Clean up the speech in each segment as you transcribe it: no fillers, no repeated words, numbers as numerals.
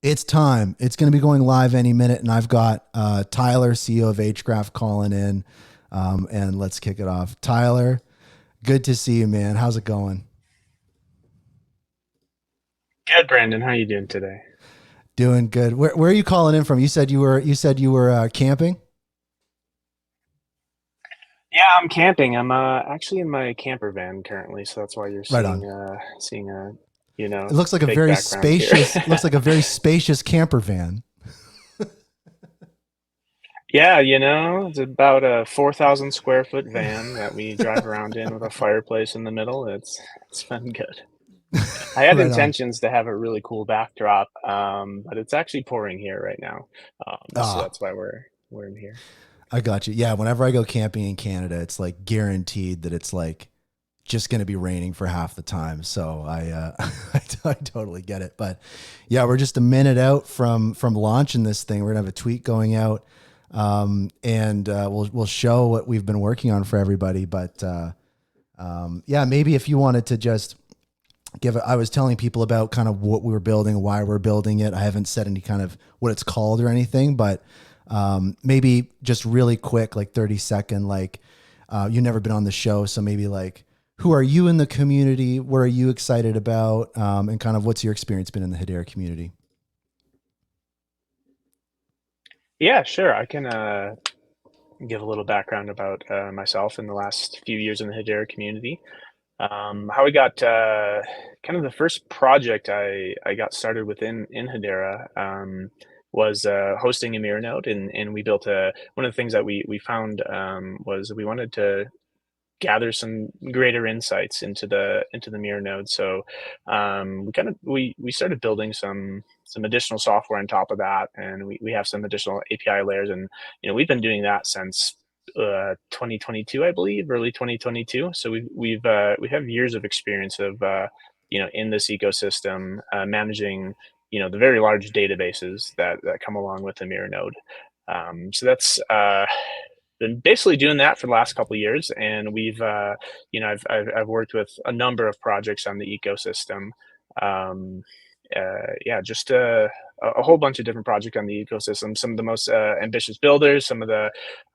It's time. It's going to be going live any minute, and I've got Tyler, CEO of Hgraph, calling in, and let's kick it off. Tyler, good to see you, man. How's it going? Good, Brandon. How are you doing today? Doing good. Where are you calling in from? You said you were camping. Yeah, I'm camping. I'm actually in my camper van currently, so that's why you're Right on. seeing a It looks like a fake very background here. spacious. Looks like a very spacious camper van. Yeah, it's about a 4,000 square foot van that we drive around in with a fireplace in the middle. It's been good. I had Right on. intentions to have a really cool backdrop, but it's actually pouring here right now, so Ah, that's why we're in here. I got you. Yeah, whenever I go camping in Canada, it's like guaranteed that it's like just going to be raining for half the time. So I totally get it. But yeah, we're just a minute out from launching this thing. We're gonna have a tweet going out, and we'll show what we've been working on for everybody. But yeah, maybe if you wanted to just give it, I was telling people about kind of what we were building, why we're building it. I haven't said any kind of what it's called or anything, but maybe just really quick, like 30-second, like you've never been on the show. So maybe like, who are you in the community? What are you excited about? And kind of what's your experience been in the Hedera community? Yeah, sure. I can give a little background about myself in the last few years in the Hedera community. How we got kind of the first project I got started within in Hedera was hosting a mirror node, and we built a one of the things that we found was we wanted to gather some greater insights into the mirror node. So we started building some additional software on top of that, and we have some additional API layers, and we've been doing that since 2022, I believe, early 2022. So we have years of experience of in this ecosystem managing the very large databases that come along with the mirror node. So that's been basically doing that for the last couple of years, and I've worked with a number of projects on the ecosystem. Um, yeah, just a whole bunch of different projects on the ecosystem. Some of the most ambitious builders, some of the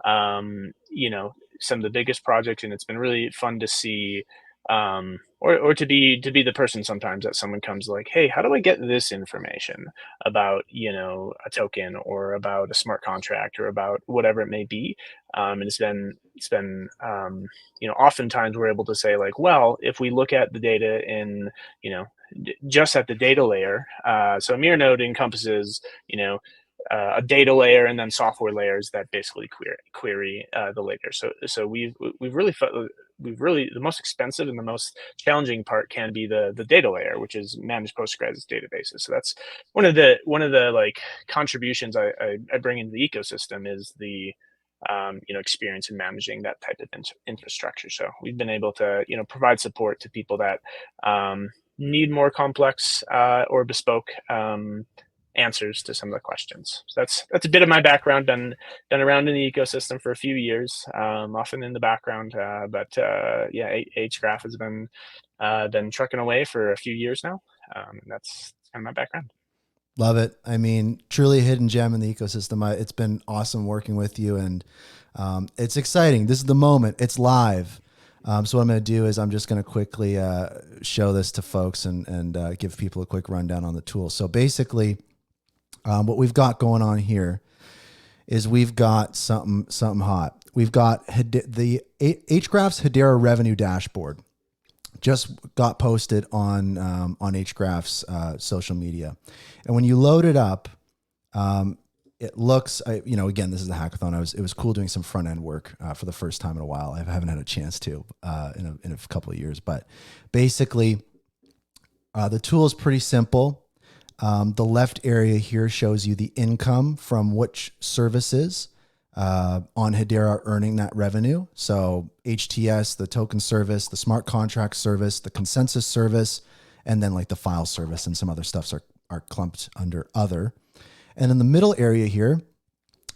some of the biggest projects, and it's been really fun to see or to be the person sometimes that someone comes like, hey, how do I get this information about a token or about a smart contract or about whatever it may be. And it's been oftentimes we're able to say like, well, if we look at the data in you know just at the data layer, so a mirror node encompasses a data layer and then software layers that basically query the layer. So we've really the most expensive and the most challenging part can be the data layer, which is managed Postgres databases. So that's one of the like contributions I bring into the ecosystem is the experience in managing that type of infrastructure. So we've been able to provide support to people that need more complex or bespoke answers to some of the questions. So that's a bit of my background. Been around in the ecosystem for a few years, often in the background, but yeah, Hgraph has been trucking away for a few years now. And that's kind of my background. Love it. I mean, truly a hidden gem in the ecosystem. It's been awesome working with you, and it's exciting. This is the moment. It's live. So what I'm going to do is I'm just going to quickly show this to folks and give people a quick rundown on the tool. So basically, what we've got going on here is we've got something hot. We've got the Hgraph's Hedera revenue dashboard just got posted on Hgraph's social media, and when you load it up, it looks, again, this is the hackathon. It was cool doing some front end work for the first time in a while. I haven't had a chance to in a couple of years, but basically, the tool is pretty simple. The left area here shows you the income from which services on Hedera are earning that revenue. So HTS, the token service, the smart contract service, the consensus service, and then like the file service and some other stuffs are clumped under other. And in the middle area here,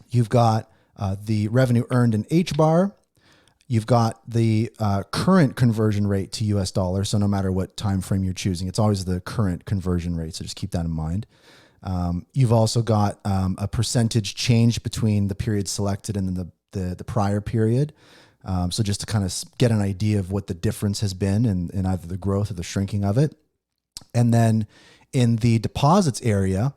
you've got the revenue earned in H bar. You've got the current conversion rate to US dollar. So no matter what time frame you're choosing, it's always the current conversion rate. So just keep that in mind. You've also got a percentage change between the period selected and then the prior period. So just to kind of get an idea of what the difference has been in either the growth or the shrinking of it. And then in the deposits area,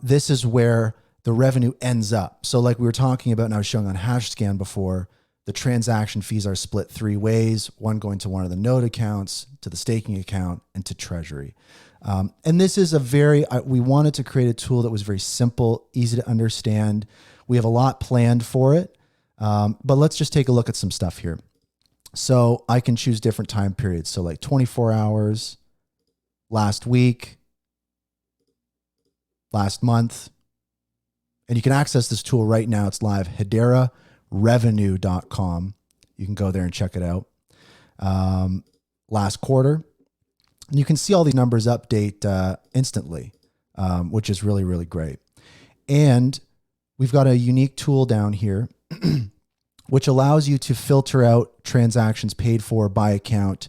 this is where the revenue ends up. So like we were talking about and I was showing on HashScan before, the transaction fees are split three ways, one going to one of the node accounts, to the staking account, and to treasury. And this is we wanted to create a tool that was very simple, easy to understand. We have a lot planned for it, but let's just take a look at some stuff here. So I can choose different time periods. So like 24 hours, last week, last month. And you can access this tool right now. It's live, HederaRevenue.com. You can go there and check it out. Last quarter. And you can see all these numbers update instantly, which is really, really great. And we've got a unique tool down here, which allows you to filter out transactions paid for by account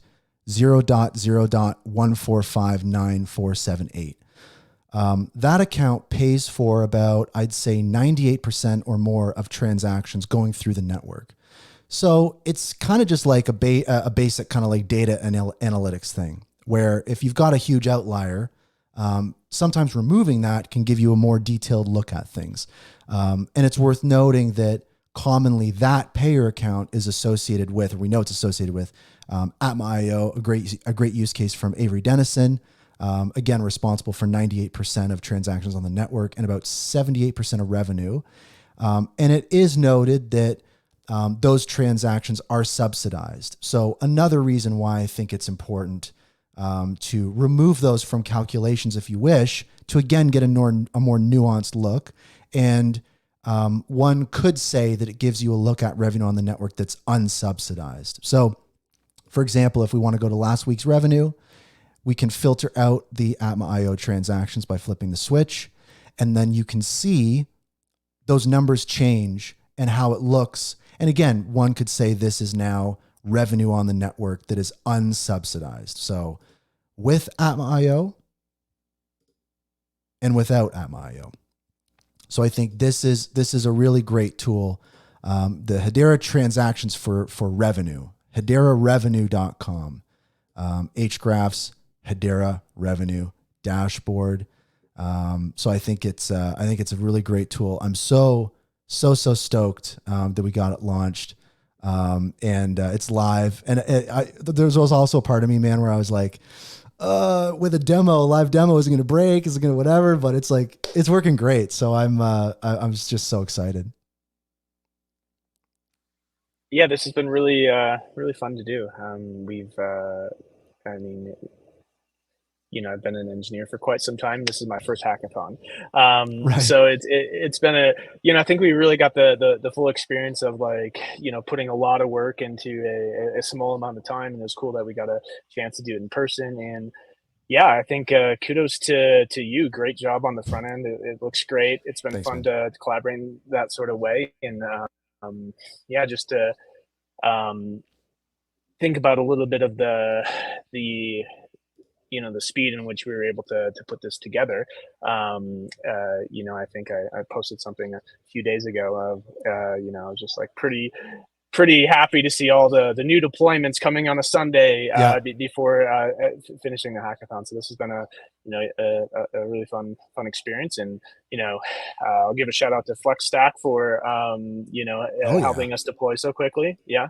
0.0.1459478. That account pays for about, I'd say 98% or more of transactions going through the network. So it's kind of just like a basic kind of like data analytics thing, where if you've got a huge outlier, sometimes removing that can give you a more detailed look at things. And it's worth noting that commonly that payer account is associated with, or we know it's associated with, Atma.io, a great use case from Avery Dennison. Again, responsible for 98% of transactions on the network and about 78% of revenue. And it is noted that those transactions are subsidized. So another reason why I think it's important to remove those from calculations if you wish, to again get a more nuanced look. And one could say that it gives you a look at revenue on the network that's unsubsidized. So for example, if we want to go to last week's revenue, we can filter out the Atma.io transactions by flipping the switch. And then you can see those numbers change and how it looks. And again, one could say this is now revenue on the network that is unsubsidized. So with Atma.io and without Atma.io. So I think this is a really great tool. The Hedera transactions for revenue, HederaRevenue.com, Hgraph's Hedera revenue dashboard. So I think it's a really great tool. I'm so stoked that we got it launched, and it's live. And there was also a part of me, man, where I was like, with a live demo, is it going to break? Is it going to whatever? But it's like it's working great. So I'm just so excited. Yeah, this has been really really fun to do. I've been an engineer for quite some time. This is my first hackathon. Right. So it's been I think we really got the full experience of putting a lot of work into a small amount of time. And it was cool that we got a chance to do it in person. And yeah, I think kudos to you. Great job on the front end. It looks great. It's been Thanks, fun man. to collaborate in that sort of way. And just to think about a little bit of the speed in which we were able to put this together. I think I posted something a few days ago of, I was just like pretty happy to see all the new deployments coming on a Sunday before finishing the hackathon. So this has been a really fun experience. And, I'll give a shout out to FlexStack for, helping us deploy so quickly. Yeah.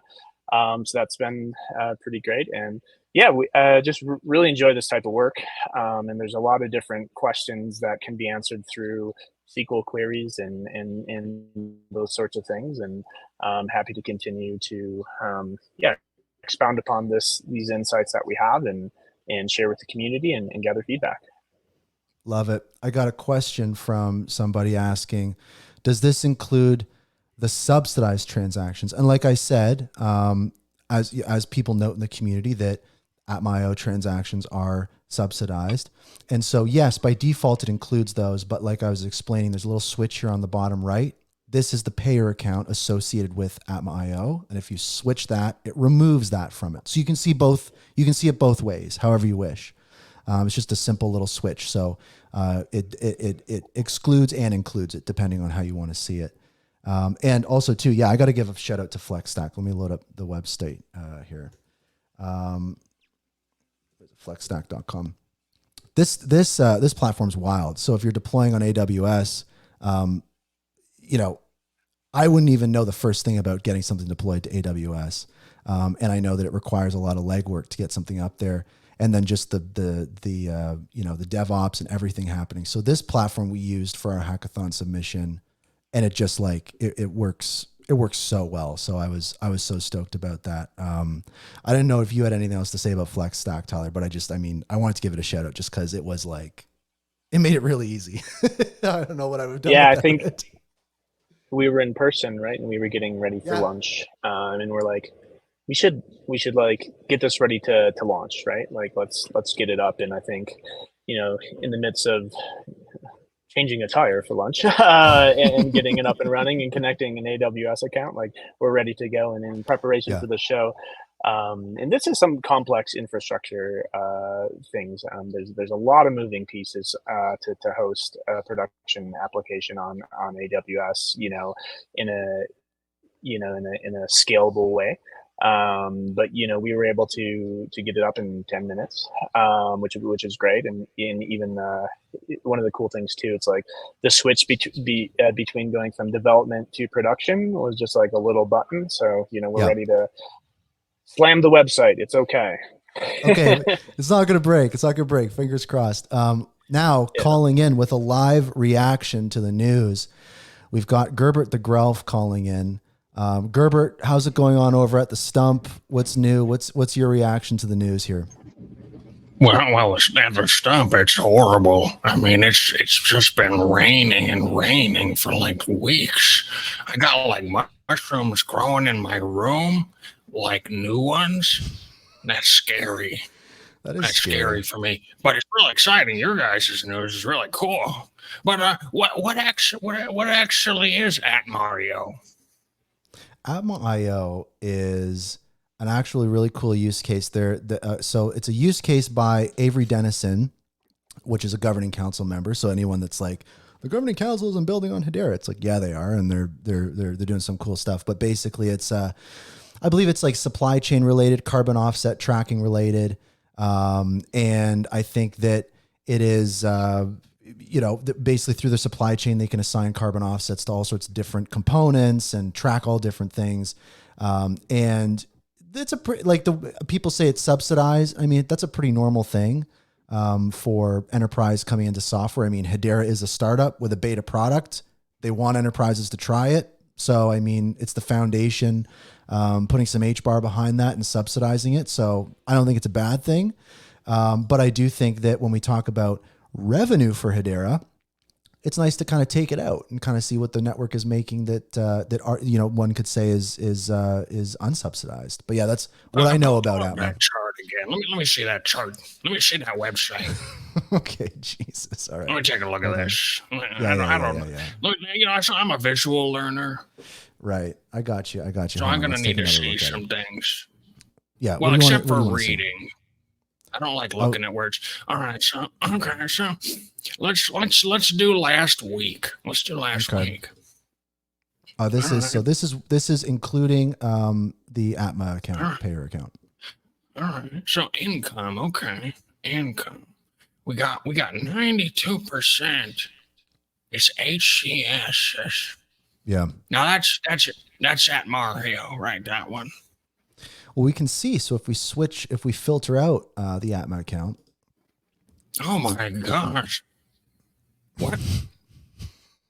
So that's been pretty great. And yeah, we just really enjoy this type of work. And there's a lot of different questions that can be answered through SQL queries and those sorts of things. And I'm happy to continue to expound upon these insights that we have and share with the community and gather feedback. Love it. I got a question from somebody asking, does this include the subsidized transactions? And like I said, as people note in the community, that Atma.io transactions are subsidized. And so yes, by default, it includes those. But like I was explaining, there's a little switch here on the bottom right. This is the payer account associated with Atma.io. And if you switch that, it removes that from it. So you can see both, you can see it both ways, however you wish. It's just a simple little switch. So it excludes and includes it depending on how you want to see it. And also too, yeah, I got to give a shout out to FlexStack. Let me load up the website here. Flexstack.com. This platform's wild. So if you're deploying on AWS, I wouldn't even know the first thing about getting something deployed to AWS. And I know that it requires a lot of legwork to get something up there. And then just the DevOps and everything happening. So this platform we used for our hackathon submission, and it just it works. It works so well. So I was so stoked about that. I didn't know if you had anything else to say about FlexStack, Tyler, but I wanted to give it a shout out just because it was it made it really easy. I don't know what I would have done. Yeah, I think we were in person, right? And we were getting ready for Yeah. lunch. And we're like, we should get this ready to launch, right? Let's get it up. And I think, in the midst of changing a tire for lunch and getting it up and running and connecting an AWS account, we're ready to go and in preparation for the show. And this is some complex infrastructure things. There's a lot of moving pieces to host a production application on AWS, in a scalable way. But we were able to get it up in 10 minutes, which is great. And even one of the cool things too, it's the switch between going from development to production was just a little button. So we're ready to slam the website. It's okay. Okay, it's not gonna break. Fingers crossed. Now calling in with a live reaction to the news, we've got Gerbert the Grelf calling in. Gerbert, how's it going on over at the Stump? What's new? What's your reaction to the news here? Well, it's at the Stump. It's horrible. I mean, it's just been raining and raining for weeks. I got mushrooms growing in my room, new ones. That's scary. That's scary for me. But it's really exciting. Your guys' news is really cool. But what actually is @Mario? @Mario is an actually really cool use case there. So it's a use case by Avery Dennison, which is a governing council member. So anyone that's the governing council isn't building on Hedera, it's yeah, they are, and they're doing some cool stuff. But basically, it's I believe it's supply chain related, carbon offset tracking related, and I think that it is. Basically through the supply chain, they can assign carbon offsets to all sorts of different components and track all different things. And that's a pretty, the people say it's subsidized. I mean, that's a pretty normal thing for enterprise coming into software. I mean, Hedera is a startup with a beta product. They want enterprises to try it. So, I mean, it's the foundation, putting some HBAR behind that and subsidizing it. So I don't think it's a bad thing. But I do think that when we talk about revenue for Hedera, it's nice to kind of take it out and kind of see what the network is making that are one could say is unsubsidized. But yeah, that's what I know about it. That chart again. Let me see that chart. Let me see that website. Okay, Jesus. All right. Let me take a look at this. I don't know. Look, I'm a visual learner. Right. I got you. So I'm gonna need to see some things. Yeah. Well, except for reading. I don't like looking at words. All right, so let's do last week. Let's do last week. This is including the Atma account, payer account. All right. So income, okay. Income. We got 92%. It's HCS. Yeah. Now that's @Mario, right? That one. Well, we can see. So if we filter out the Atma account. Oh my gosh! What?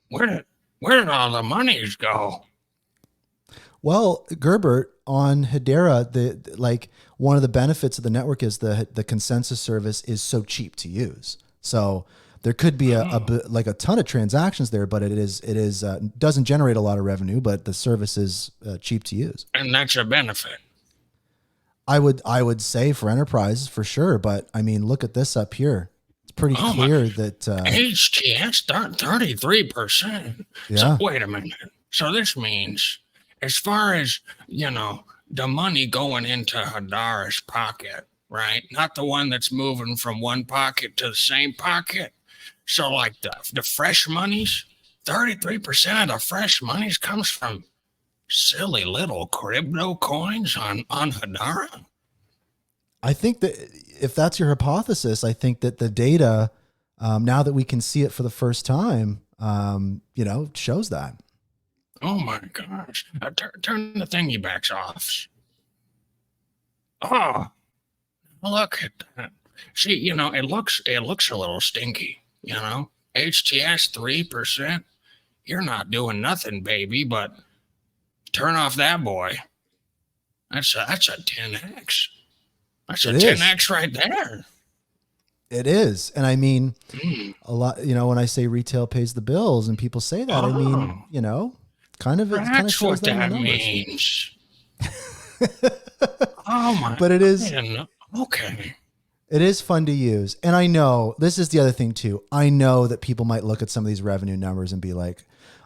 Where did all the monies go? Well, Gerbert, on Hedera, one of the benefits of the network is the consensus service is so cheap to use. So there could be a ton of transactions there, but it doesn't generate a lot of revenue, but the service is cheap to use. And that's a benefit. I would say for enterprises for sure, but I mean, look at this up here. It's pretty clear that HTS 33%. Yeah. So wait a minute. So this means, as far as the money going into Hedera's pocket, right? Not the one that's moving from one pocket to the same pocket. So like the fresh monies, 33% of the fresh monies comes from silly little crypto coins on Hedera. I think that if that's your hypothesis, I think that the data, now that we can see it for the first time, shows that. Oh my gosh. Turn the thingy backs off. Oh, look at that. See, it looks a little stinky, HTS 3%. You're not doing nothing, baby, but turn off that boy. That's a 10x. That's a 10x right there. It is. And I mean, a lot, when I say retail pays the bills and people say that, I mean, kind of That's shows what that means. Oh my. But it is. Okay. It is fun to use. And I know this is the other thing too. I know that people might look at some of these revenue numbers and be like,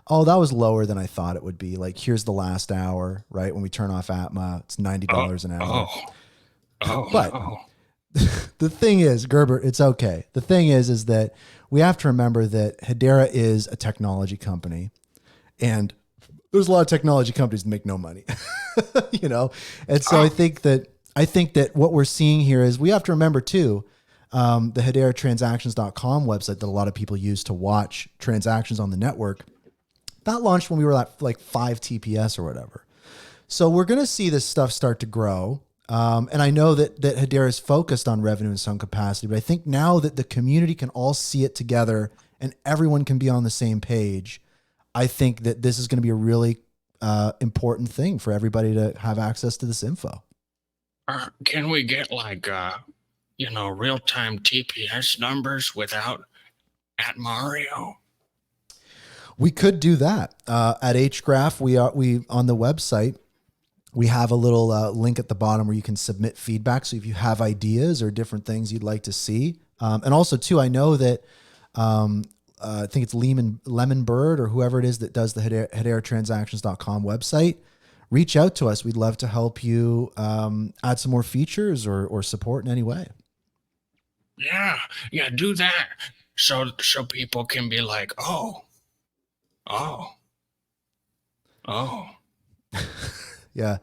oh, that was lower than I thought it would be. Like, here's the last hour, right? When we turn off Atma, it's $90 an hour. But the thing is, Gerbert, it's okay. The thing is that we have to remember that Hedera is a technology company, and there's a lot of technology companies that make no money, And so I think that what we're seeing here is we have to remember too, the HederaTransactions.com website that a lot of people use to watch transactions on the network, that launched when we were at like 5 TPS or whatever. So we're going to see this stuff start to grow. And I know that Hedera is focused on revenue in some capacity, but I think now that the community can all see it together and everyone can be on the same page, I think that this is going to be a really important thing for everybody to have access to this info. Can we get like, real-time TPS numbers without at Mario? We could do that. At Hgraph, we on the website, we have a little link at the bottom where you can submit feedback. So if you have ideas or different things you'd like to see, and also too, I know that I think it's Lemon Bird or whoever it is that does the HederaTransactions.com website. Reach out to us. We'd love to help you add some more features or support in any way. Yeah, do that so people can be like, oh. Yeah.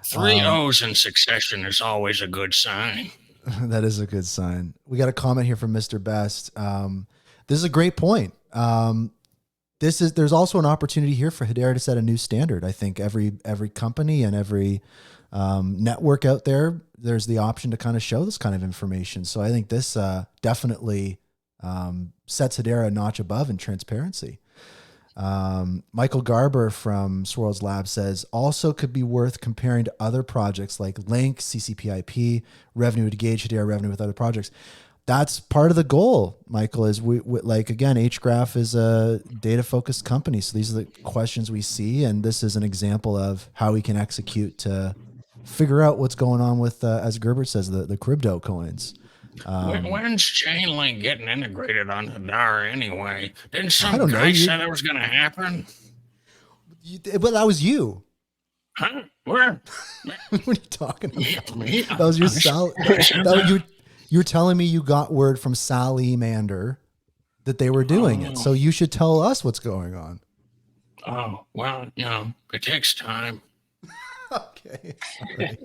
3 O's in succession is always a good sign. That is a good sign. We got a comment here from Mr. Best. This is a great point. There's also an opportunity here for Hedera to set a new standard. I think every company and every network out there, there's the option to kind of show this kind of information. So I think this definitely sets Hedera a notch above in transparency. Michael Garber from Swirls Lab says also could be worth comparing to other projects like Link, CCPIP, revenue to gauge Hedera revenue with other projects. That's part of the goal, Michael, is we like, again, Hgraph is a data focused company. So these are the questions we see. And this is an example of how we can execute to figure out what's going on with, as Gerbert says, the crypto coins. When's Chainlink getting integrated on Hedera anyway? Didn't some guy say that was going to happen? But that was you. Huh? Where? What are you talking about? Me? That was your you're telling me you got word from Salamander that they were doing it. So you should tell us what's going on. Oh, well, it takes time. Okay. Right.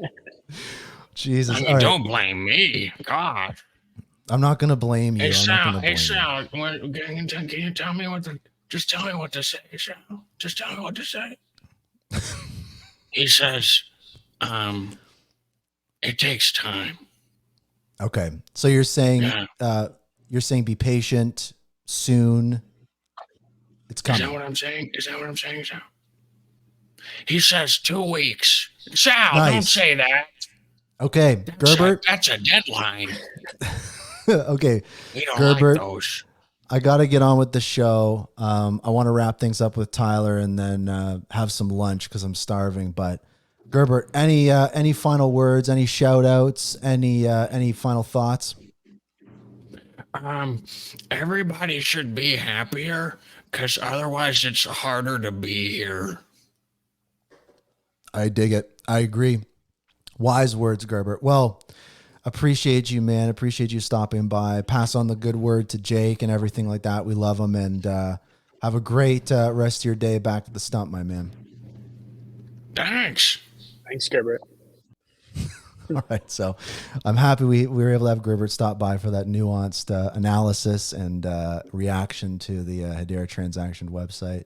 Jesus. I mean, don't blame me. God. I'm not going to blame you. Hey, Sal, can you tell me just tell me what to say, Sal. Just tell me what to say. He says, it takes time. Okay. So you're saying, be patient soon. It's coming. Is that what I'm saying, Sal? He says 2 weeks. Sal, nice. Don't say that. Okay, Gerbert. That's a deadline. Okay, we don't Gerbert, like those. I got to get on with the show. I want to wrap things up with Tyler and then have some lunch because I'm starving. But Gerbert, any final words, any shout outs, any final thoughts? Everybody should be happier because otherwise it's harder to be here. I dig it. I agree. Wise words, Gerbert. Well, Appreciate you, man. Appreciate you stopping by. Pass on the good word to Jake and everything like that. We love him, and have a great rest of your day back at the stump, my man. Thanks. Thanks, Gerbert. All right, so I'm happy we were able to have Gerbert stop by for that nuanced analysis and reaction to the Hedera transaction website.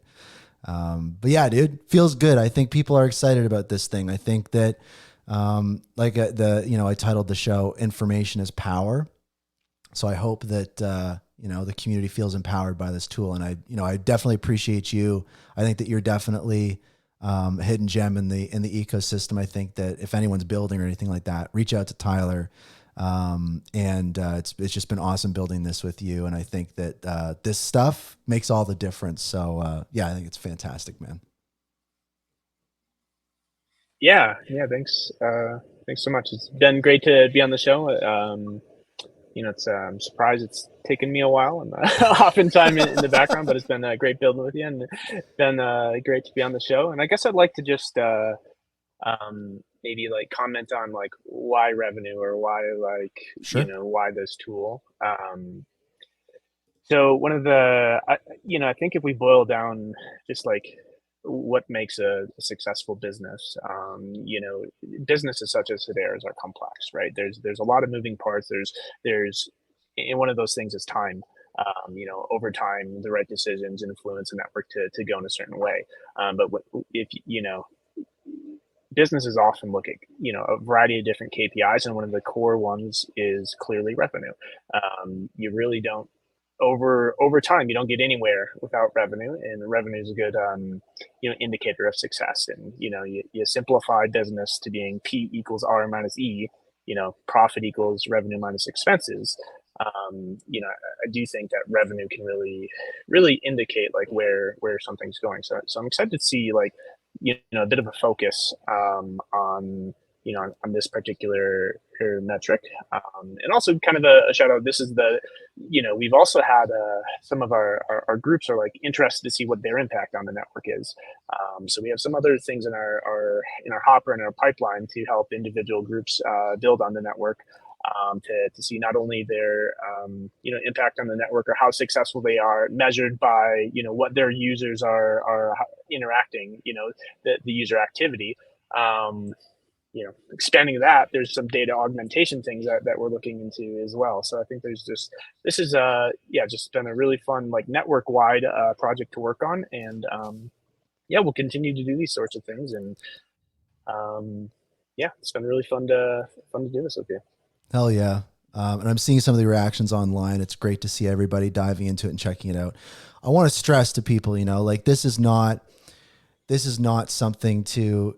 But yeah, dude, feels good. I think people are excited about this thing. I think that I titled the show "Information is Power," so I hope that the community feels empowered by this tool. And I definitely appreciate you. I think that you're definitely a hidden gem in the ecosystem. I think that if anyone's building or anything like that, reach out to Tyler. It's just been awesome building this with you. And I think that this stuff makes all the difference. So I think it's fantastic, man. Yeah. Thanks. Thanks so much. It's been great to be on the show. I'm surprised it's taken me a while. I'm oftentimes in the background, but it's been great building with you, and it's been great to be on the show. And I guess I'd like to just maybe like comment on like why revenue, or why Sure. why this tool. So one of the I think if we boil down just like what makes a successful business, businesses such as Hedera's are complex, right? There's a lot of moving parts. There's and one of those things is time. Over time, the right decisions influence a network to go in a certain way. But if businesses often look at a variety of different KPIs, and one of the core ones is clearly revenue. You really don't over time, you don't get anywhere without revenue, and revenue is a good indicator of success. And you simplify business to being P equals R minus E, profit equals revenue minus expenses. I do think that revenue can really indicate like where something's going. So I'm excited to see like a bit of a focus on this particular metric, and also kind of a shout out. This is we've also had some of our groups are like interested to see what their impact on the network is. So we have some other things in our hopper and our pipeline to help individual groups build on the network, to see not only their impact on the network, or how successful they are measured by what their users are interacting, the user activity. Expanding that, there's some data augmentation things that we're looking into as well. So I think this is just been a really fun like network wide project to work on, and we'll continue to do these sorts of things, and it's been really fun to do this with you. Hell yeah. And I'm seeing some of the reactions online. It's great to see everybody diving into it and checking it out. I want to stress to people, like this is not something to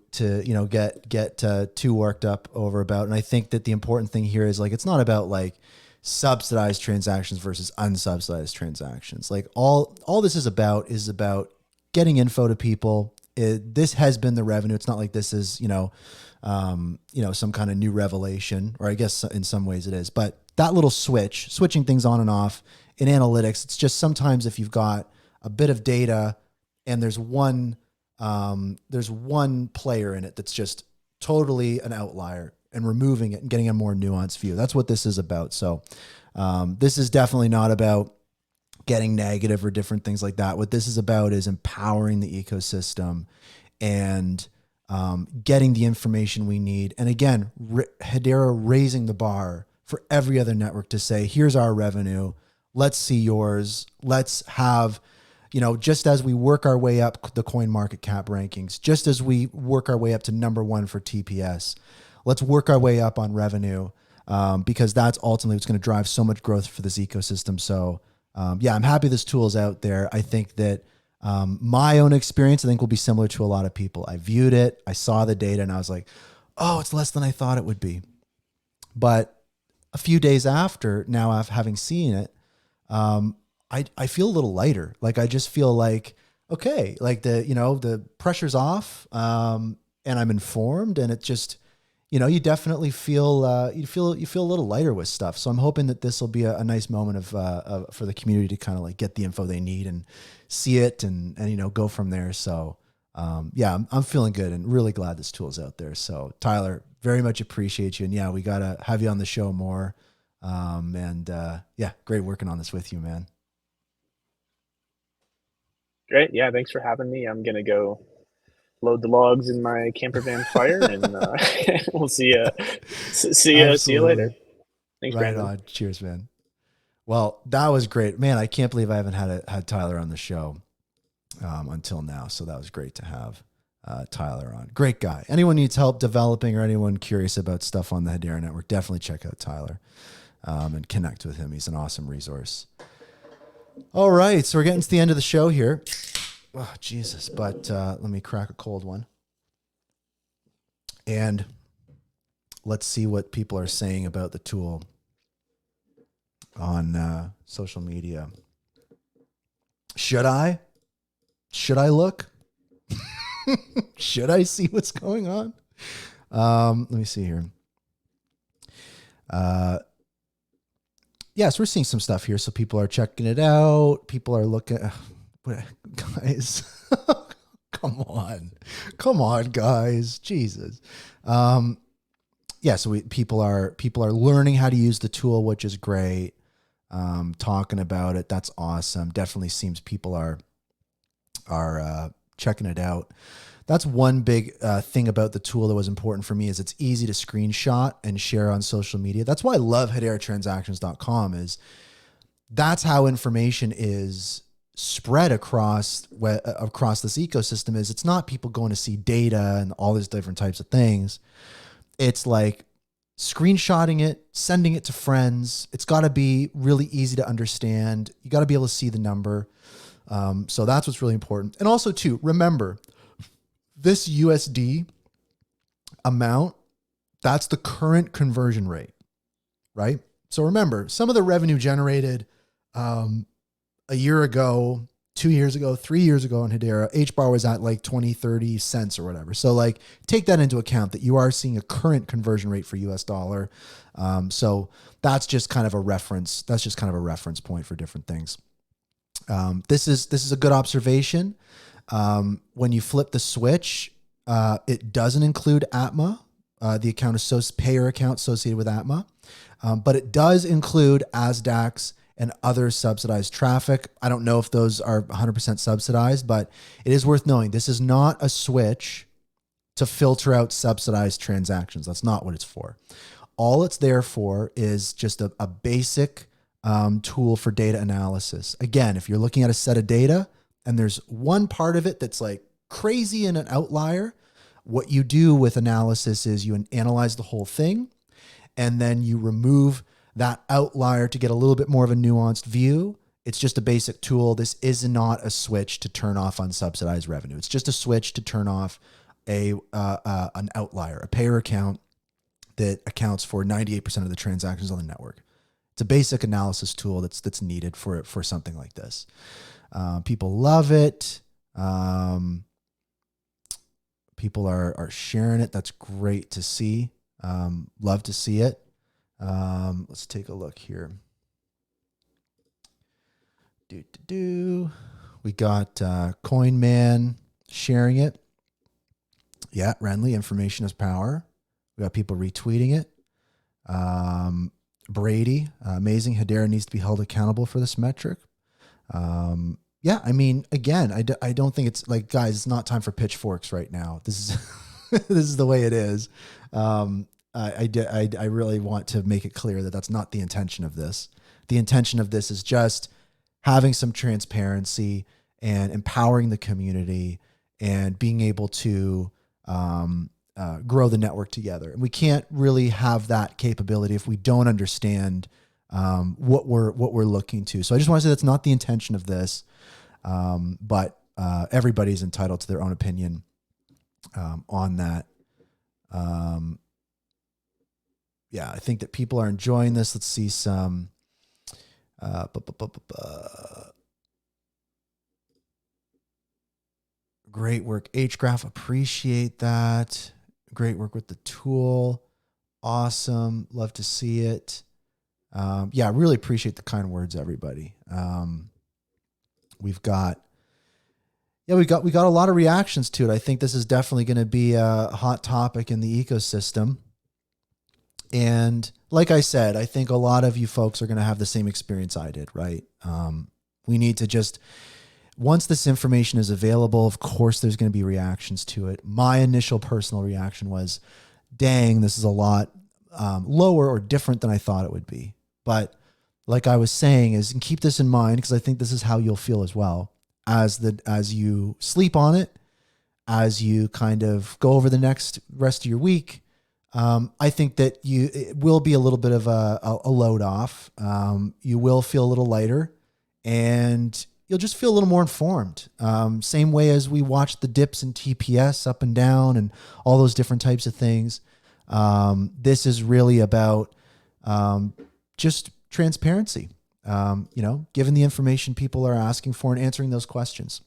get too worked up over about. And I think that the important thing here is like, it's not about like subsidized transactions versus unsubsidized transactions. Like all this is about getting info to people. This has been the revenue. It's not like this is, some kind of new revelation, or I guess in some ways it is, but that little switching things on and off in analytics, it's just sometimes if you've got a bit of data and there's one player in it that's just totally an outlier, and removing it and getting a more nuanced view. That's what this is about. So this is definitely not about getting negative or different things like that. What this is about is empowering the ecosystem and getting the information we need. And again, Hedera raising the bar for every other network to say, here's our revenue. Let's see yours. Let's have, just as we work our way up the coin market cap rankings, just as we work our way up to number one for TPS, let's work our way up on revenue, because that's ultimately what's going to drive so much growth for this ecosystem. So I'm happy this tool is out there. I think that my own experience, I think, will be similar to a lot of people. I viewed it, I saw the data, and I was like, oh, it's less than I thought it would be. But a few days after, now having seen it, I feel a little lighter. Like I just feel like, okay, like the pressure's off, and I'm informed, and it just, you definitely feel, you feel a little lighter with stuff. So I'm hoping that this will be a nice moment for the community to kind of like get the info they need and see it and go from there. So, I'm feeling good and really glad this tool is out there. So Tyler, Very much appreciate you. And yeah, we got to have you on the show more. Yeah, great working on this with you, man. Great. Yeah, thanks for having me. I'm gonna go load the logs in my camper van fire, and we'll see you later. Absolutely. Thanks, Right Brandon. on. Cheers, man. Well, that was great, man. I can't believe I haven't had Tyler on the show until now. So that was great to have Tyler on. Great guy. Anyone needs help developing or anyone curious about stuff on the Hedera network, definitely check out Tyler and connect with him. He's an awesome resource. All right, so we're getting to the end of the show here. Oh, Jesus. But let me crack a cold one. And let's see what people are saying about the tool on social media. Should I look? Should I see what's going on? Let me see here. Yes, we're seeing some stuff here. So people are checking it out. People are looking. Guys, come on, guys. Jesus. Yeah. So people are learning how to use the tool, which is great. Talking about it. That's awesome. Definitely seems people are checking it out. That's one big thing about the tool that was important for me is it's easy to screenshot and share on social media. That's why I love HederaTransactions.com is that's how information is spread across this ecosystem is it's not people going to see data and all these different types of things. It's like screenshotting it, sending it to friends. It's got to be really easy to understand. You got to be able to see the number. So that's what's really important. And also too, remember this USD amount, that's the current conversion rate, right? So remember some of the revenue generated, a year ago, 2 years ago, 3 years ago in Hedera, HBAR was at like 20, 30 cents or whatever. So like take that into account that you are seeing a current conversion rate for US dollar. So that's just kind of a reference. That's just kind of a reference point for different things. This is a good observation. When you flip the switch, it doesn't include Atma, the payer account associated with Atma, but it does include ASDAX and other subsidized traffic. I don't know if those are 100% subsidized, but it is worth knowing this is not a switch to filter out subsidized transactions. That's not what it's for. All it's there for is just a basic tool for data analysis. Again, if you're looking at a set of data and there's one part of it that's like crazy and an outlier, what you do with analysis is you analyze the whole thing and then you remove that outlier to get a little bit more of a nuanced view. It's just a basic tool. This is not a switch to turn off unsubsidized revenue. It's just a switch to turn off an outlier, a payer account that accounts for 98% of the transactions on the network. It's a basic analysis tool that's needed for something like this. People love it. People are sharing it. That's great to see. Love to see it. Let's take a look here. We got Coin Man sharing it. Yeah, Renly, information is power. We got people retweeting it. Brady, amazing. Hedera needs to be held accountable for this metric. Yeah, I mean, again, I don't think it's like, guys, it's not time for pitchforks right now. This is this is the way it is. I really want to make it clear that that's not the intention of this. The intention of this is just having some transparency and empowering the community and being able to grow the network together. And we can't really have that capability if we don't understand what we're looking to. So I just want to say that's not the intention of this, but everybody's entitled to their own opinion on that. Yeah, I think that people are enjoying this. Let's see some. Great work, Hgraph. Appreciate that. Great work with the tool. Awesome. Love to see it. Yeah, really appreciate the kind words, everybody. We got a lot of reactions to it. I think this is definitely going to be a hot topic in the ecosystem. And like I said, I think a lot of you folks are going to have the same experience I did, right? We need to just, once this information is available, of course, there's going to be reactions to it. My initial personal reaction was, dang, this is a lot lower or different than I thought it would be. But like I was saying, is, and keep this in mind, because I think this is how you'll feel as well as you sleep on it, as you kind of go over the next rest of your week. I think that it will be a little bit of a load off. You will feel a little lighter, and you'll just feel a little more informed. Same way as we watch the dips in TPS up and down and all those different types of things. This is really about just transparency, giving the information people are asking for and answering those questions.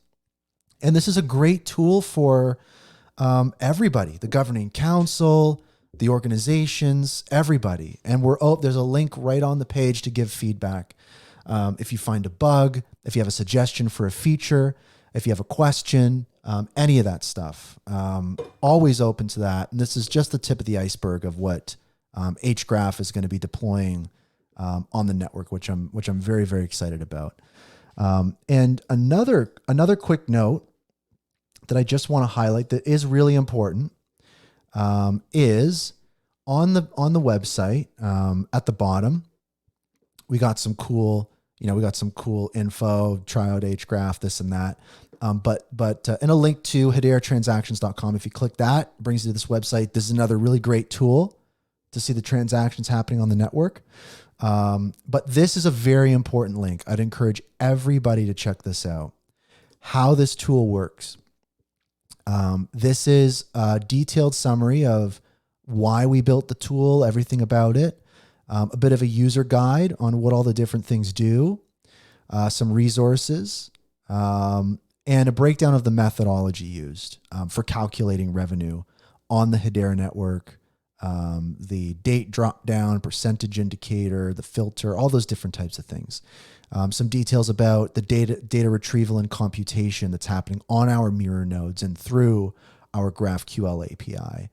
And this is a great tool for everybody, the governing council, the organizations, everybody. And there's a link right on the page to give feedback. If you find a bug, if you have a suggestion for a feature, if you have a question, any of that stuff, always open to that. And this is just the tip of the iceberg of what Hgraph is going to be deploying on the network, which I'm very, very excited about. And another quick note that I just want to highlight that is really important is on the website at the bottom. We got some cool info, try out Hgraph, this and that. But in a link to hederatransactions.com, if you click that, it brings you to this website. This is another really great tool to see the transactions happening on the network. But this is a very important link. I'd encourage everybody to check this out. How this tool works. This is a detailed summary of why we built the tool, everything about it, a bit of a user guide on what all the different things do, some resources, and a breakdown of the methodology used for calculating revenue on the Hedera network, the date drop down, percentage indicator, the filter, all those different types of things. Some details about the data retrieval and computation that's happening on our mirror nodes and through our GraphQL API.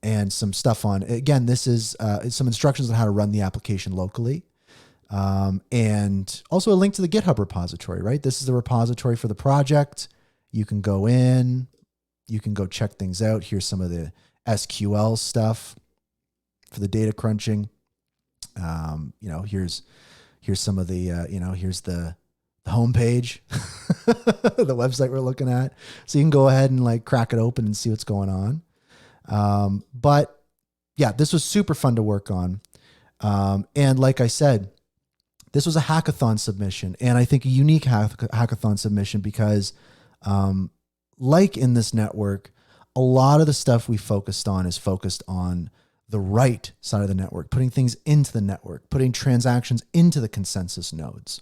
And some stuff on, again, this is some instructions on how to run the application locally. And also a link to the GitHub repository, right? This is the repository for the project. You can go in, you can go check things out. Here's some of the SQL stuff for the data crunching. Here's some of the, here's the homepage, the website we're looking at. So you can go ahead and like crack it open and see what's going on. But yeah, this was super fun to work on. And like I said, this was a hackathon submission, and I think a unique hackathon submission because, like in this network, a lot of the stuff we focused on is focused on the right side of the network, putting things into the network, putting transactions into the consensus nodes.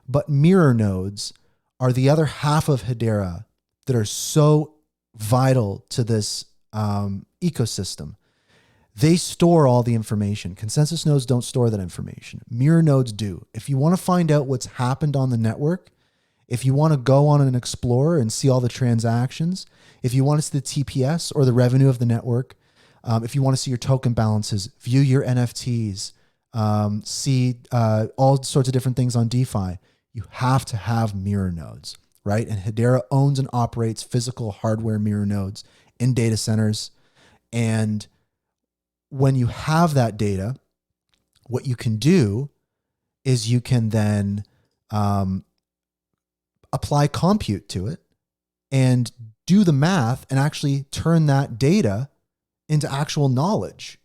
But mirror nodes are the other half of Hedera that are so vital to this ecosystem. They store all the information. Consensus nodes don't store that information. Mirror nodes do. If you want to find out what's happened on the network, if you want to go on an explorer and see all the transactions, if you want to see the TPS or the revenue of the network, if you want to see your token balances, view your NFTs, see all sorts of different things on DeFi, you have to have mirror nodes, right? And Hedera owns and operates physical hardware mirror nodes in data centers. And when you have that data, what you can do is you can then apply compute to it and do the math and actually turn that data into actual knowledge.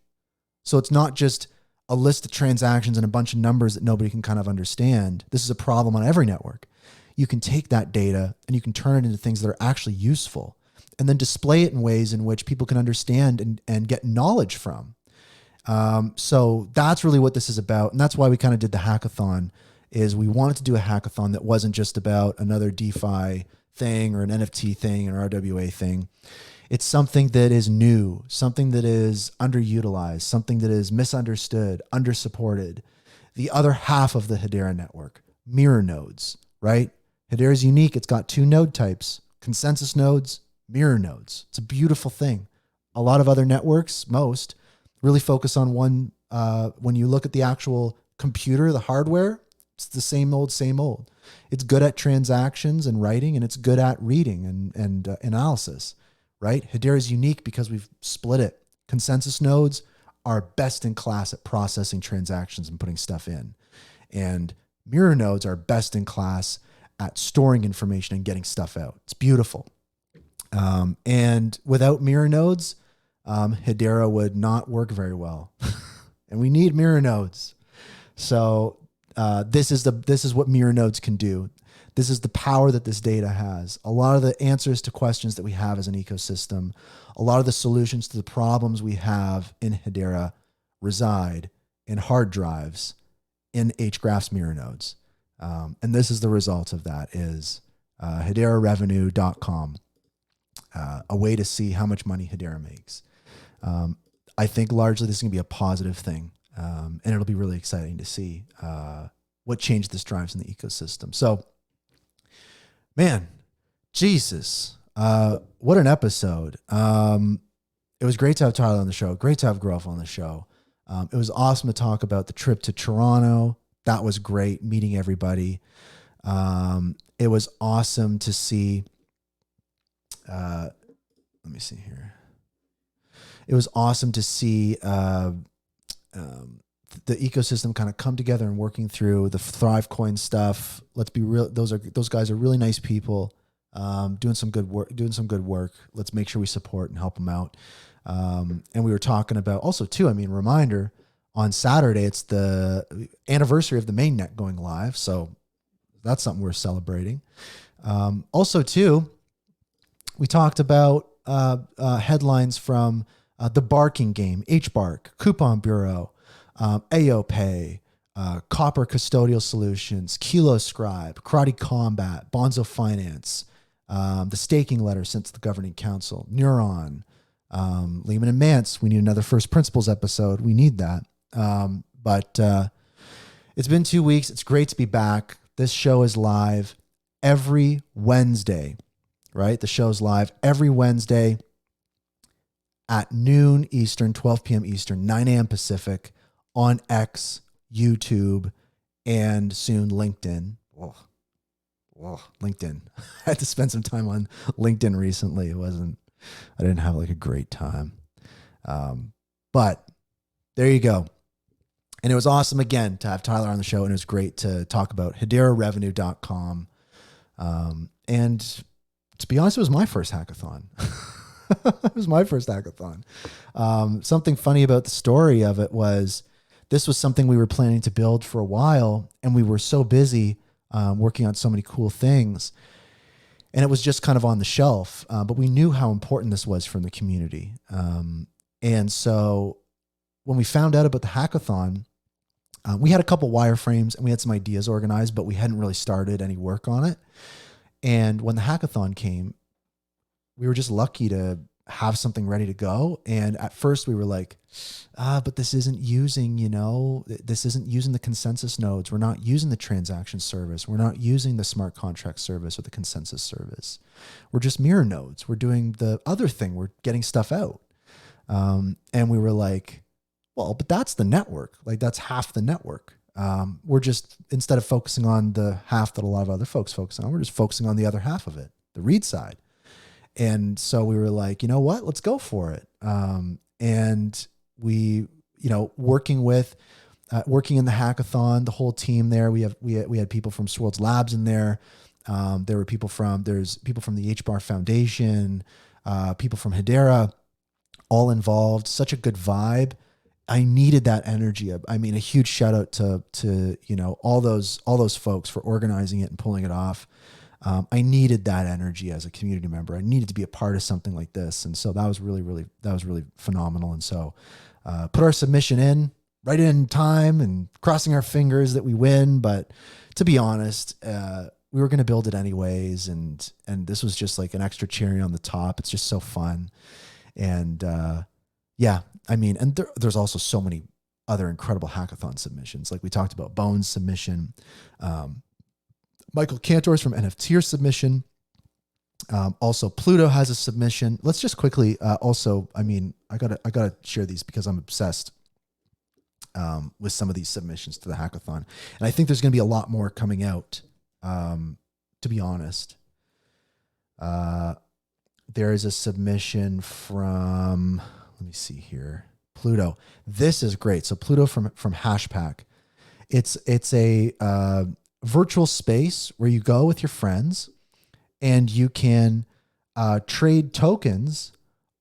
So it's not just a list of transactions and a bunch of numbers that nobody can kind of understand. This is a problem on every network. You can take that data and you can turn it into things that are actually useful and then display it in ways in which people can understand and get knowledge from. So that's really what this is about. And that's why we kind of did the hackathon, is we wanted to do a hackathon that wasn't just about another DeFi thing or an NFT thing or an RWA thing. It's something that is new, something that is underutilized, something that is misunderstood, undersupported. The other half of the Hedera network, mirror nodes, right? Hedera is unique. It's got 2 node types, consensus nodes, mirror nodes. It's a beautiful thing. A lot of other networks, most, Really focus on one. When you look at the actual computer, the hardware, it's the same old, same old. It's good at transactions and writing, and it's good at reading and analysis, right? Hedera is unique because we've split it. Consensus nodes are best in class at processing transactions and putting stuff in. And mirror nodes are best in class at storing information and getting stuff out. It's beautiful. And without mirror nodes, Hedera would not work very well. And we need mirror nodes. So this is what mirror nodes can do. This is the power that this data has. A lot of the answers to questions that we have as an ecosystem, a lot of the solutions to the problems we have in Hedera reside in hard drives in Hgraph's mirror nodes. And this is the result of that is hederarevenue.com, a way to see how much money Hedera makes. I think largely this is going to be a positive thing. And it'll be really exciting to see what change this drives in the ecosystem. So, man, Jesus, what an episode. It was great to have Tyler on the show. Great to have Grelf on the show. It was awesome to talk about the trip to Toronto. That was great, meeting everybody. It was awesome to see, let me see here. It was awesome to see the ecosystem kind of come together and working through the ThriveCoin stuff. Let's be real; those guys are really nice people, doing some good work. Let's make sure we support and help them out. And we were talking about also too. I mean, reminder on Saturday it's the anniversary of the mainnet going live, so that's something we're celebrating. Also too, we talked about headlines from the Barking Game, HBark, Coupon Bureau, AOPay, Copper Custodial Solutions, Kilo Scribe, Karate Combat, Bonzo Finance, the Staking Letter since the Governing Council, Neuron, Lehman and Mance. We need another First Principles episode. We need that. But it's been 2 weeks. It's great to be back. This show is live every Wednesday, right? The show's live every Wednesday at noon Eastern, 12 p.m. Eastern, 9 a.m. Pacific on X, YouTube, and soon LinkedIn. LinkedIn. I had to spend some time on LinkedIn recently. I didn't have like a great time. But there you go. And it was awesome again to have Tyler on the show, and it was great to talk about hederarevenue.com. And to be honest, it was my first hackathon. It was my first hackathon. Something funny about the story of it was this was something we were planning to build for a while, and we were so busy working on so many cool things. And it was just kind of on the shelf, but we knew how important this was from the community. And so when we found out about the hackathon, we had a couple wireframes and we had some ideas organized, but we hadn't really started any work on it. And when the hackathon came, we were just lucky to have something ready to go. And at first we were like, but this isn't using the consensus nodes. We're not using the transaction service. We're not using the smart contract service or the consensus service. We're just mirror nodes. We're doing the other thing. We're getting stuff out. And we were like, well, but that's the network. Like that's half the network. We're just, instead of focusing on the half that a lot of other folks focus on, we're just focusing on the other half of it, the read side. And so we were like, you know what, let's go for it. And we, working in the hackathon, the whole team there, we had people from Swirlds Labs in there. There's people from the HBAR Foundation, people from Hedera, all involved. Such a good vibe. I needed that energy. I mean, a huge shout out to all those folks for organizing it and pulling it off. I needed that energy as a community member. I needed to be a part of something like this. And so that was really phenomenal. And so, put our submission in right in time and crossing our fingers that we win. But to be honest, we were going to build it anyways. And this was just like an extra cherry on the top. It's just so fun. And, there's also so many other incredible hackathon submissions. Like we talked about Bones submission, Michael Cantor's from NFTer submission. Also, Pluto has a submission. Let's just quickly. Also, I mean, I gotta share these because I'm obsessed with some of these submissions to the hackathon, and I think there's going to be a lot more coming out. To be honest, there is a submission from. Let me see here. Pluto. This is great. So Pluto from Hashpack. It's a virtual space where you go with your friends and you can trade tokens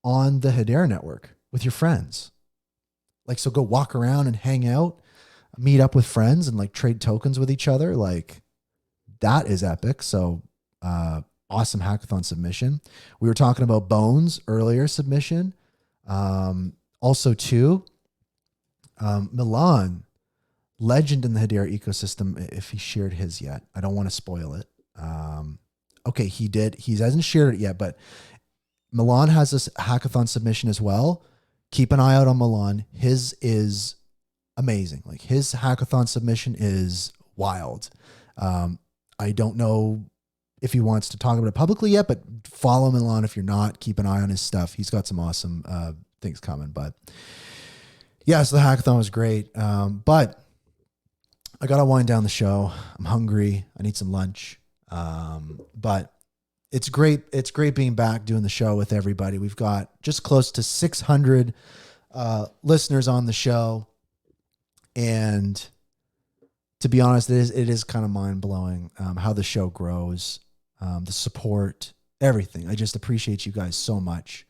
on the Hedera network with your friends. Like, so go walk around and hang out, meet up with friends and like trade tokens with each other. Like, that is epic. So awesome hackathon submission. We were talking about Bones earlier submission. Also too, Milan, legend in the Hedera ecosystem, if he shared his yet. I don't want to spoil it. Okay, he did. He hasn't shared it yet, but Milan has this hackathon submission as well. Keep an eye out on Milan. His is amazing. Like, his hackathon submission is wild. I don't know if he wants to talk about it publicly yet, but follow Milan if you're not. Keep an eye on his stuff. He's got some awesome things coming. But yeah, so the hackathon was great. But I got to wind down the show. I'm hungry. I need some lunch. But it's great. It's great being back doing the show with everybody. We've got just close to 600 listeners on the show. And to be honest, it is kind of mind blowing how the show grows, the support, everything. I just appreciate you guys so much.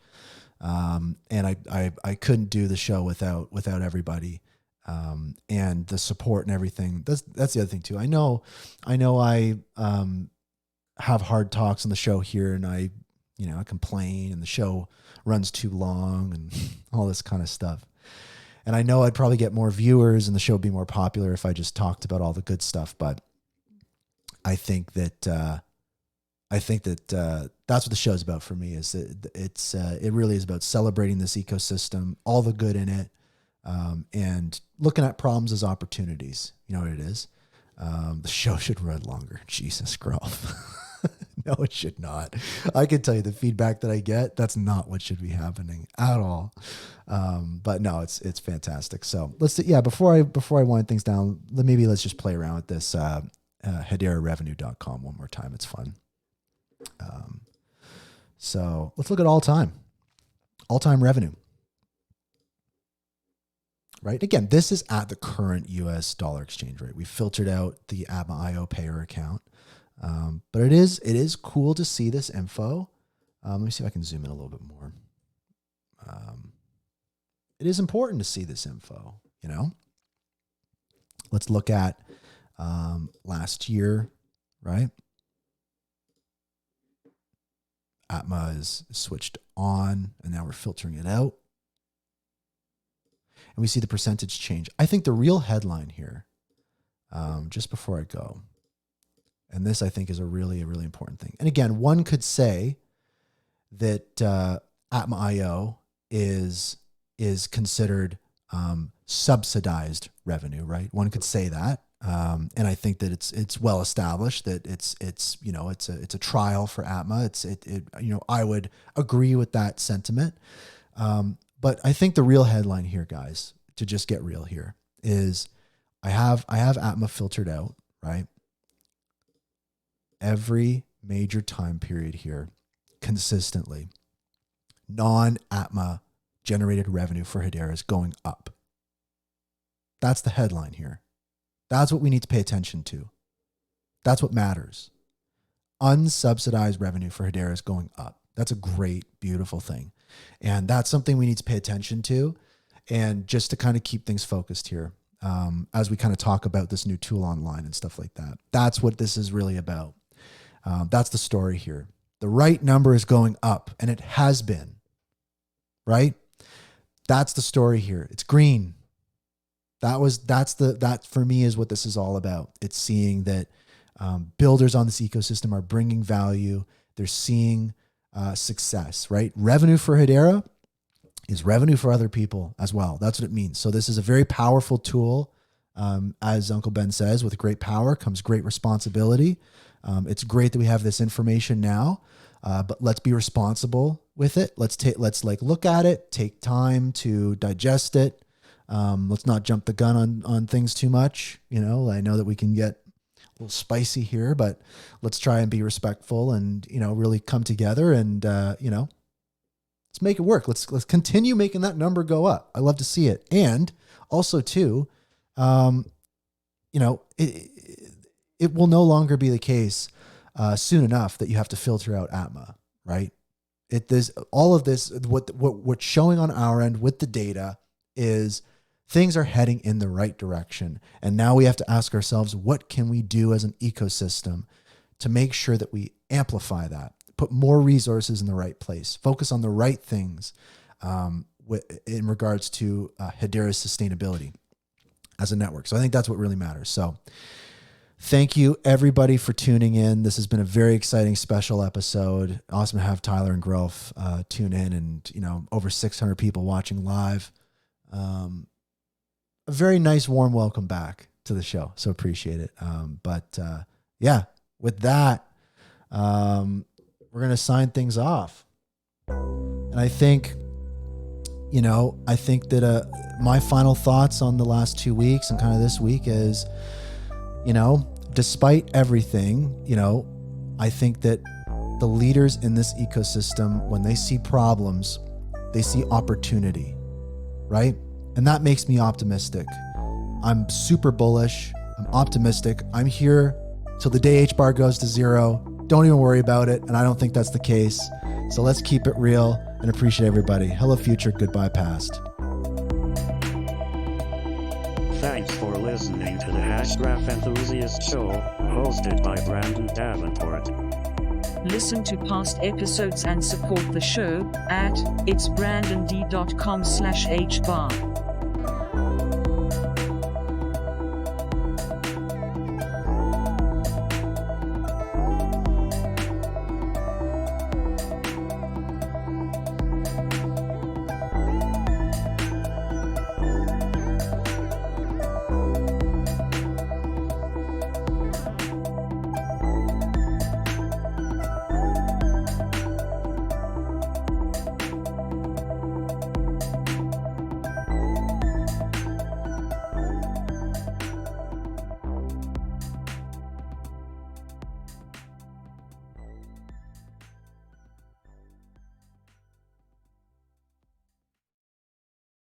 And I couldn't do the show without everybody. And the support and everything. That's the other thing too. I know I have hard talks on the show here, and I complain, and the show runs too long and all this kind of stuff. And I know I'd probably get more viewers and the show would be more popular if I just talked about all the good stuff. But I think that that's what the show's about for me. Is that it really is about celebrating this ecosystem, all the good in it, and looking at problems as opportunities. You know what it is. The show should run longer. Jesus, Grelf. No, it should not. I can tell you the feedback that I get, that's not what should be happening at all. But no, it's fantastic. So before I wind things down, let's just play around with this HederaRevenue.com one more time. It's fun. So let's look at all-time revenue. Right? Again, this is at the current US dollar exchange rate. We filtered out the ABMA.io payer account. But it is cool to see this info. Let me see if I can zoom in a little bit more. It is important to see this info, Let's look at last year, right? ATMA is switched on, and now we're filtering it out. And we see the percentage change. I think the real headline here, just before I go, and this I think is a really important thing. And again, one could say that ATMA.io is considered subsidized revenue, right? One could say that. And I think that it's well established that it's a trial for ATMA. I would agree with that sentiment. But I think the real headline here, guys, to just get real here, is I have ATMA filtered out, right? Every major time period here, consistently, non-ATMA generated revenue for Hedera is going up. That's the headline here. That's what we need to pay attention to. That's what matters. Unsubsidized revenue for Hedera is going up. That's a great, beautiful thing. And that's something we need to pay attention to. And just to kind of keep things focused here, as we kind of talk about this new tool online and stuff like that. That's what this is really about. That's the story here. The right number is going up, and it has been, right? That's the story here. It's green. That for me is what this is all about. It's seeing that builders on this ecosystem are bringing value. They're seeing success, right? Revenue for Hedera is revenue for other people as well. That's what it means. So this is a very powerful tool. As Uncle Ben says, with great power comes great responsibility. It's great that we have this information now. but let's be responsible with it. Let's like look at it, take time to digest it. Let's not jump the gun on things too much. You know, I know that we can get a little spicy here, but let's try and be respectful and, you know, really come together and, you know, let's make it work. Let's continue making that number go up. I love to see it. And also too, you know, it will no longer be the case soon enough that you have to filter out Atma, right? All of this, what's showing on our end with the data is things are heading in the right direction. And now we have to ask ourselves, what can we do as an ecosystem to make sure that we amplify that, put more resources in the right place, focus on the right things in regards to Hedera's sustainability as a network. So I think that's what really matters. So thank you everybody for tuning in. This has been a very exciting special episode. Awesome to have Tyler and Grelf tune in, and, you know, over 600 people watching live. A very nice, warm welcome back to the show. So appreciate it. Yeah, with that, we're going to sign things off. And I think, you know, that my final thoughts on the last 2 weeks and kind of this week is, you know, despite everything, you know, I think that the leaders in this ecosystem, when they see problems, they see opportunity, right? And that makes me optimistic. I'm super bullish. I'm optimistic. I'm here till the day H-bar goes to 0. Don't even worry about it. And I don't think that's the case. So let's keep it real and appreciate everybody. Hello, future. Goodbye, past. Thanks for listening to the Hgraph Enthusiast Show, hosted by Brandon Davenport. Listen to past episodes and support the show at itsbrandond.com/hbar.